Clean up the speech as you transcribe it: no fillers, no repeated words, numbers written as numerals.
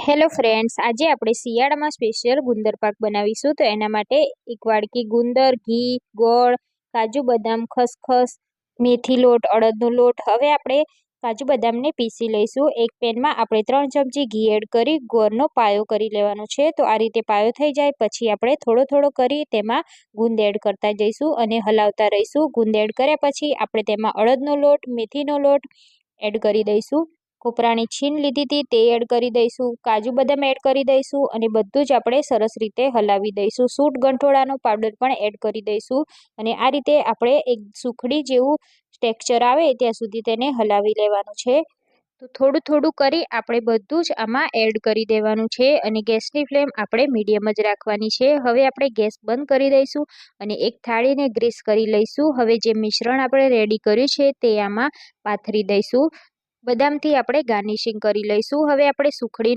Hello friends, આજે આપણે શિયાળામાં સ્પેશિયલ ગુંદર પાક બનાવીશું. તો એના માટે એક વાડકી ગુંદર, ઘી, ગોળ, કાજુ બદામ, ખસખસ, મેથી લોટ, અડદનો લોટ. હવે આપણે કાજુ બદામને પીસી લઈશું. એક પેનમાં આપણે 3 ચમચી ઘી એડ કરી ગોળનો પાયો કરી લેવાનો છે. તો આ રીતે પાયો થઈ જાય પછી આપણે થોડો થોડો કરી તેમાં ગુંદ એડ કરતા જઈશું અને હલાવતા રહીશું. ગુંદ એડ કર્યા પછી આપણે તેમાં અડદનો લોટ, મેથીનો લોટ એડ કરી દઈશું. કોપરાની છીણ લીધી હતી તે એડ કરી દઈશું. કાજુ બદામ એડ કરી દઈશું અને બધું જ આપણે સરસ રીતે હલાવી દઈશું. સૂંઠ ગંઠોડાનો પાવડર પણ એડ કરી દઈશું અને આ રીતે આપણે એક સુખડી જેવું ટેક્સચર આવે ત્યાં સુધી તેને હલાવી લેવાનું છે. તો થોડું થોડું કરી આપણે બધું જ આમાં એડ કરી દેવાનું છે અને ગેસની ફ્લેમ આપણે મીડિયમ જ રાખવાની છે. હવે આપણે ગેસ બંધ કરી દઈશું અને એક થાળીને ગ્રીસ કરી લઈશું. હવે જે મિશ્રણ આપણે રેડી કર્યું છે તે આમાં પાથરી દઈશું. બદામથી આપણે ગાર્નિશિંગ કરી લઈશું. હવે આપણે સુખડી